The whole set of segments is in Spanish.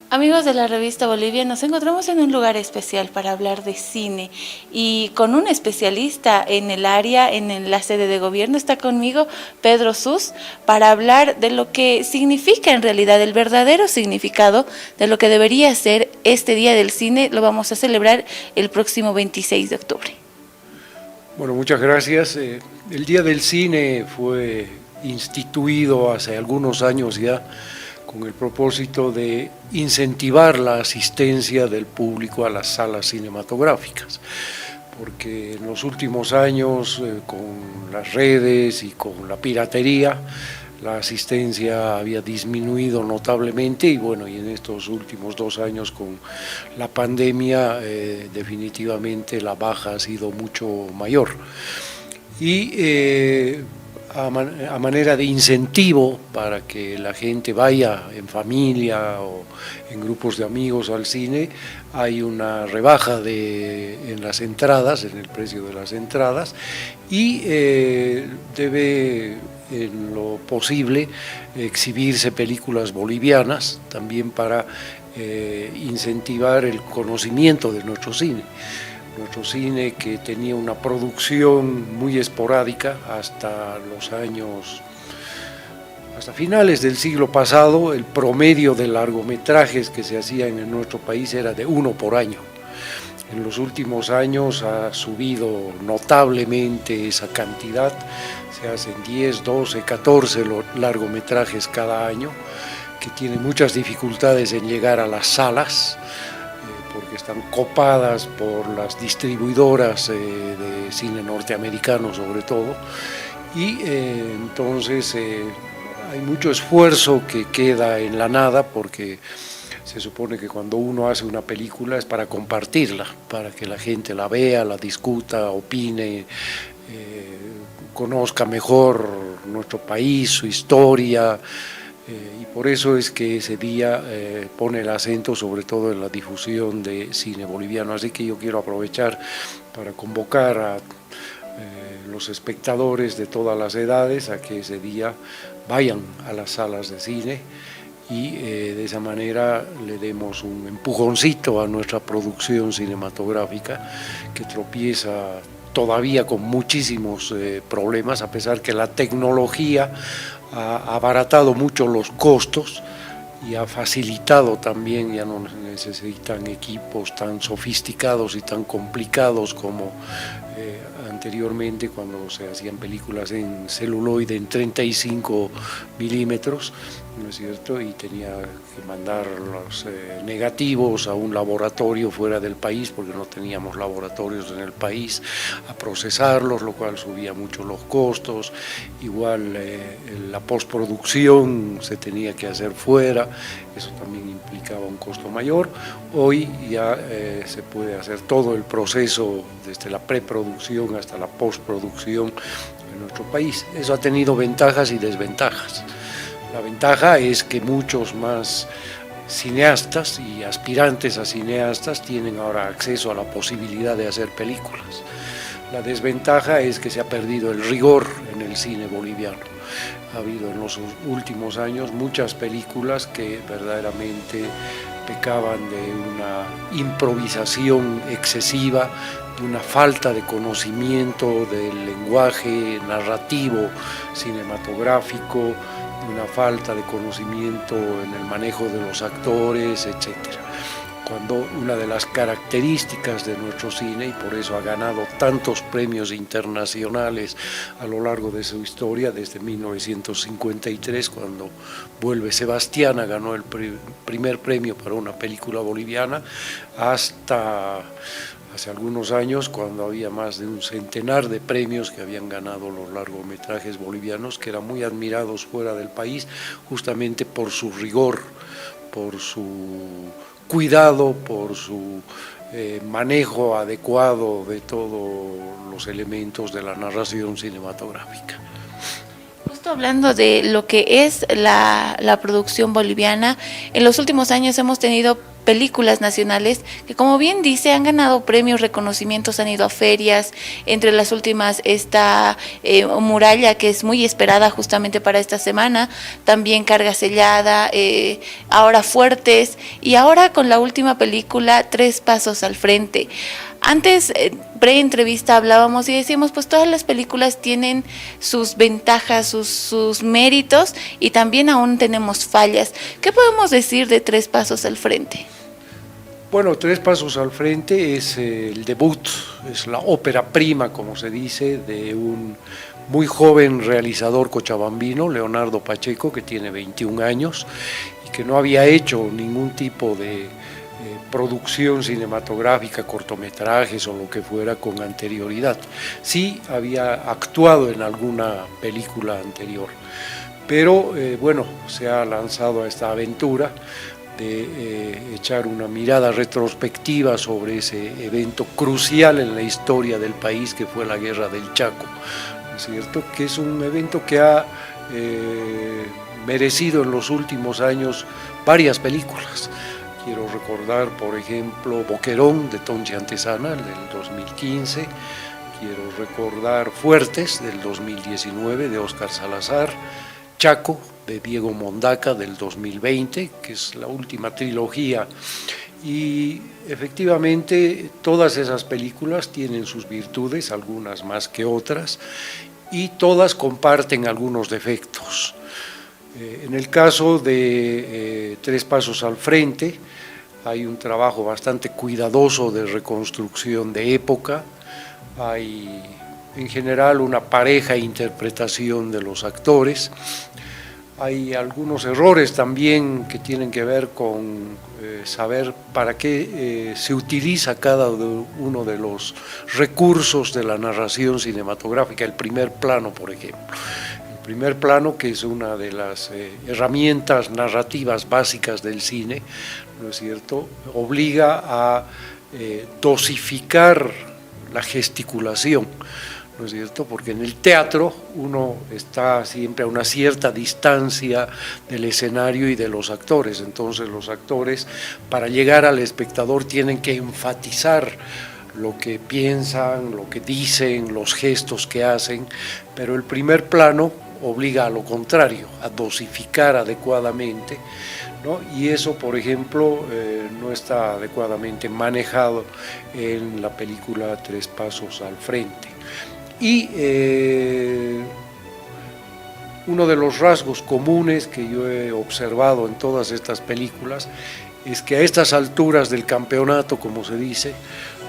Amigos de la revista Bolivia, nos encontramos en un lugar especial para hablar de cine y con un especialista en el área, en la sede de gobierno. Está conmigo Pedro Sus para hablar de lo que significa en realidad, el verdadero significado de lo que debería ser este Día del Cine. Lo vamos a celebrar el próximo 26 de octubre. Bueno, muchas gracias. El Día del Cine fue instituido hace algunos años ya con el propósito de incentivar la asistencia del público a las salas cinematográficas, porque en los últimos años, con las redes y con la piratería, la asistencia había disminuido notablemente y bueno, y en estos últimos 2 años con la pandemia definitivamente la baja ha sido mucho mayor. Y a manera de incentivo para que la gente vaya en familia o en grupos de amigos al cine, hay una rebaja en las entradas, en el precio de las entradas, y debe en lo posible exhibirse películas bolivianas también para incentivar el conocimiento de nuestro cine. Nuestro cine, que tenía una producción muy esporádica hasta finales del siglo pasado, el promedio de largometrajes que se hacían en nuestro país era de 1 por año. En los últimos años ha subido notablemente esa cantidad, se hacen 10, 12, 14 largometrajes cada año, que tienen muchas dificultades en llegar a las salas, porque están copadas por las distribuidoras de cine norteamericano sobre todo, y entonces hay mucho esfuerzo que queda en la nada, porque se supone que cuando uno hace una película es para compartirla, para que la gente la vea, la discuta, opine, conozca mejor nuestro país, su historia, y por eso es que ese día pone el acento sobre todo en la difusión de cine boliviano. Así que yo quiero aprovechar para convocar a los espectadores de todas las edades a que ese día vayan a las salas de cine y de esa manera le demos un empujoncito a nuestra producción cinematográfica, que tropieza todavía con muchísimos problemas, a pesar que la tecnología ha abaratado mucho los costos y ha facilitado también, ya no necesitan equipos tan sofisticados y tan complicados como anteriormente, cuando se hacían películas en celuloide en 35 milímetros, ¿no es cierto? Y tenía que mandar los negativos a un laboratorio fuera del país, porque no teníamos laboratorios en el país, a procesarlos, lo cual subía mucho los costos. Igual la postproducción se tenía que hacer fuera, eso también implicaba un costo mayor. Hoy ya se puede hacer todo el proceso desde la preproducción hasta la postproducción en nuestro país. Eso ha tenido ventajas y desventajas. La ventaja es que muchos más cineastas y aspirantes a cineastas tienen ahora acceso a la posibilidad de hacer películas. La desventaja es que se ha perdido el rigor en el cine boliviano. Ha habido en los últimos años muchas películas que verdaderamente pecaban de una improvisación excesiva, de una falta de conocimiento del lenguaje narrativo cinematográfico, de una falta de conocimiento en el manejo de los actores, etcétera. Cuando una de las características de nuestro cine, y por eso ha ganado tantos premios internacionales a lo largo de su historia, desde 1953, cuando Vuelve Sebastiana ganó el primer premio para una película boliviana, hasta hace algunos años, cuando había más de un centenar de premios que habían ganado los largometrajes bolivianos, que eran muy admirados fuera del país, justamente por su rigor, por su cuidado, por su manejo adecuado de todos los elementos de la narración cinematográfica. Justo hablando de lo que es la producción boliviana, en los últimos años hemos tenido películas nacionales que, como bien dice, han ganado premios, reconocimientos, han ido a ferias. Entre las últimas está Muralla, que es muy esperada justamente para esta semana, también Carga Sellada, ahora Fuertes, y ahora con la última película Tres Pasos al Frente. Antes, pre-entrevista, hablábamos y decíamos, pues todas las películas tienen sus ventajas, sus méritos, y también aún tenemos fallas. ¿Qué podemos decir de Tres Pasos al Frente? Bueno, Tres Pasos al Frente es el debut, es la ópera prima, como se dice, de un muy joven realizador cochabambino, Leonardo Pacheco, que tiene 21 años y que no había hecho ningún tipo de producción cinematográfica, cortometrajes o lo que fuera con anterioridad. Sí había actuado en alguna película anterior, pero bueno, se ha lanzado a esta aventura de echar una mirada retrospectiva sobre ese evento crucial en la historia del país que fue la Guerra del Chaco, ¿no es cierto? Que es un evento que ha merecido en los últimos años varias películas. Quiero recordar, por ejemplo, Boquerón, de Tonchi Antesana, del 2015. Quiero recordar Fuertes, del 2019, de Óscar Salazar. Chaco, de Diego Mondaca, del 2020, que es la última trilogía. Y efectivamente todas esas películas tienen sus virtudes, algunas más que otras, y todas comparten algunos defectos. En el caso de Tres Pasos al Frente, hay un trabajo bastante cuidadoso de reconstrucción de época, hay en general una pareja interpretación de los actores, hay algunos errores también que tienen que ver con saber para qué se utiliza cada uno de los recursos de la narración cinematográfica, el primer plano, por ejemplo. Primer plano, que es una de las herramientas narrativas básicas del cine, ¿no es cierto?, obliga a dosificar la gesticulación, ¿no es cierto?, porque en el teatro uno está siempre a una cierta distancia del escenario y de los actores, entonces los actores, para llegar al espectador, tienen que enfatizar lo que piensan, lo que dicen, los gestos que hacen, pero el primer plano obliga a lo contrario, a dosificar adecuadamente, ¿no? Y eso, por ejemplo, no está adecuadamente manejado en la película Tres Pasos al Frente. Y uno de los rasgos comunes que yo he observado en todas estas películas es que a estas alturas del campeonato, como se dice,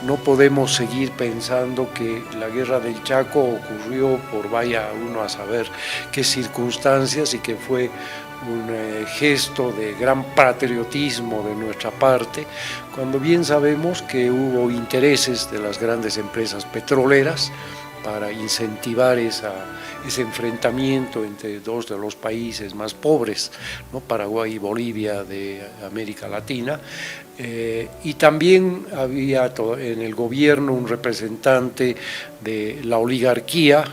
no podemos seguir pensando que la Guerra del Chaco ocurrió por vaya uno a saber qué circunstancias y que fue un gesto de gran patriotismo de nuestra parte, cuando bien sabemos que hubo intereses de las grandes empresas petroleras para incentivar ese enfrentamiento entre dos de los países más pobres, ¿no?, Paraguay y Bolivia de América Latina, y también había en el gobierno un representante de la oligarquía,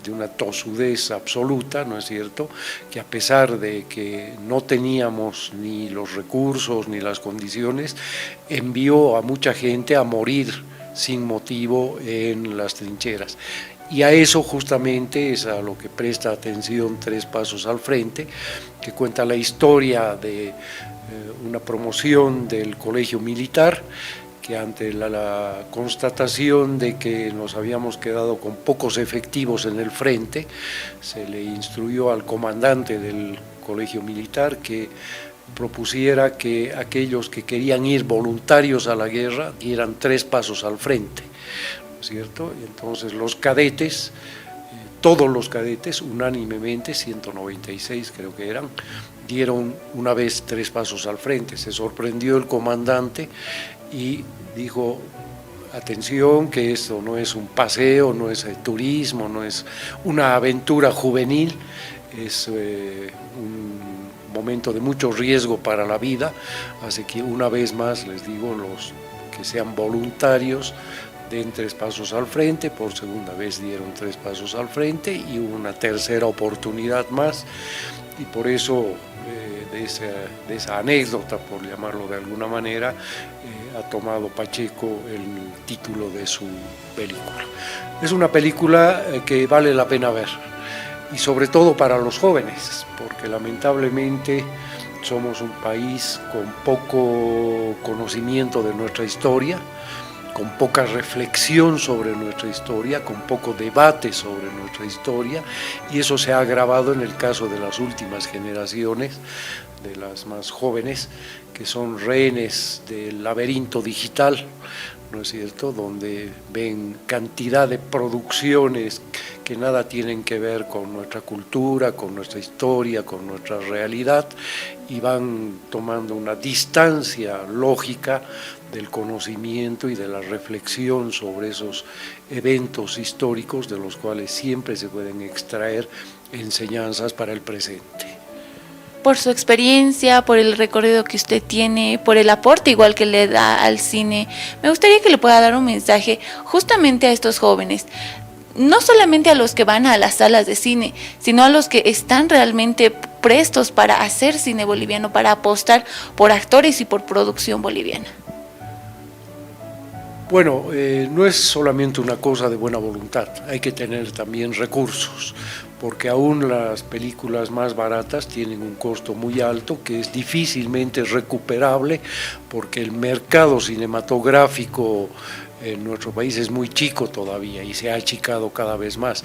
de una tosudez absoluta, ¿no es cierto?, que a pesar de que no teníamos ni los recursos ni las condiciones, envió a mucha gente a morir sin motivo en las trincheras. Y a eso justamente es a lo que presta atención Tres Pasos al Frente, que cuenta la historia de una promoción del colegio militar, que ante la constatación de que nos habíamos quedado con pocos efectivos en el frente, se le instruyó al comandante del colegio militar que propusiera que aquellos que querían ir voluntarios a la guerra dieran 3 pasos al frente, ¿no es cierto? Y entonces los cadetes, todos los cadetes, unánimemente, 196 creo que eran, dieron una vez 3 pasos al frente. Se sorprendió el comandante y dijo: atención, que esto no es un paseo, no es turismo, no es una aventura juvenil, es un momento de mucho riesgo para la vida, así que una vez más les digo, los que sean voluntarios den 3 pasos al frente, por segunda vez dieron 3 pasos al frente y hubo una tercera oportunidad más, y por eso de esa anécdota, por llamarlo de alguna manera, ha tomado Pacheco el título de su película. Es una película que vale la pena ver, y sobre todo para los jóvenes, porque lamentablemente somos un país con poco conocimiento de nuestra historia, con poca reflexión sobre nuestra historia, con poco debate sobre nuestra historia, y eso se ha agravado en el caso de las últimas generaciones, de las más jóvenes, que son rehenes del laberinto digital, ¿no es cierto?, donde ven cantidad de producciones que nada tienen que ver con nuestra cultura, con nuestra historia, con nuestra realidad, y van tomando una distancia lógica del conocimiento y de la reflexión sobre esos eventos históricos de los cuales siempre se pueden extraer enseñanzas para el presente. Por su experiencia, por el recorrido que usted tiene, por el aporte igual que le da al cine, me gustaría que le pueda dar un mensaje justamente a estos jóvenes, no solamente a los que van a las salas de cine, sino a los que están realmente prestos para hacer cine boliviano, para apostar por actores y por producción boliviana. Bueno, no es solamente una cosa de buena voluntad, hay que tener también recursos, porque aún las películas más baratas tienen un costo muy alto que es difícilmente recuperable, porque el mercado cinematográfico en nuestro país es muy chico todavía y se ha achicado cada vez más,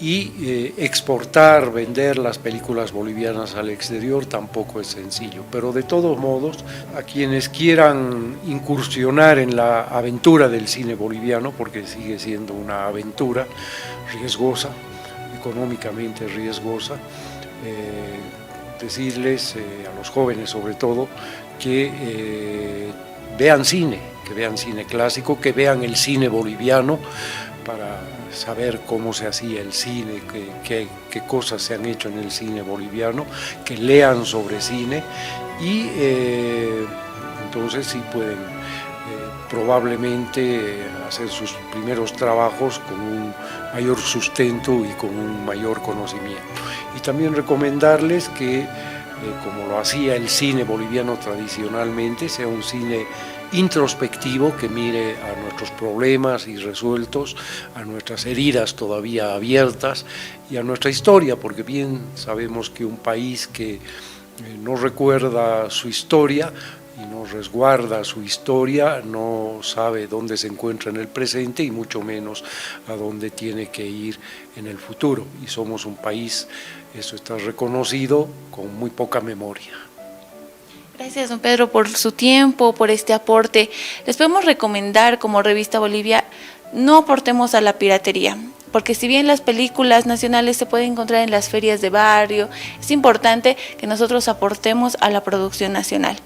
y exportar, vender las películas bolivianas al exterior tampoco es sencillo, pero de todos modos a quienes quieran incursionar en la aventura del cine boliviano, porque sigue siendo una aventura riesgosa, económicamente riesgosa, decirles a los jóvenes sobre todo que vean cine, clásico, que vean el cine boliviano para saber cómo se hacía el cine, qué cosas se han hecho en el cine boliviano, que lean sobre cine y entonces sí pueden probablemente hacer sus primeros trabajos con un mayor sustento y con un mayor conocimiento. Y también recomendarles que, como lo hacía el cine boliviano tradicionalmente, sea un cine introspectivo que mire a nuestros problemas irresueltos, a nuestras heridas todavía abiertas y a nuestra historia, porque bien sabemos que un país que no recuerda su historia y no resguarda su historia no sabe dónde se encuentra en el presente y mucho menos a dónde tiene que ir en el futuro. Y somos un país, eso está reconocido, con muy poca memoria. Gracias, don Pedro, por su tiempo, por este aporte. Les podemos recomendar como Revista Bolivia, no aportemos a la piratería, porque si bien las películas nacionales se pueden encontrar en las ferias de barrio, es importante que nosotros aportemos a la producción nacional.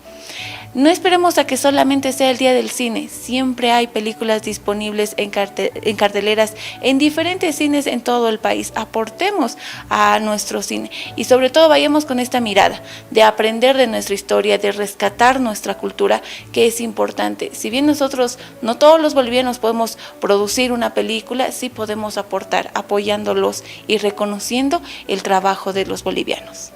No esperemos a que solamente sea el día del cine, siempre hay películas disponibles en carteleras, en diferentes cines en todo el país. Aportemos a nuestro cine y sobre todo vayamos con esta mirada de aprender de nuestra historia, de rescatar nuestra cultura, que es importante. Si bien nosotros, no todos los bolivianos podemos producir una película, sí podemos aportar apoyándolos y reconociendo el trabajo de los bolivianos.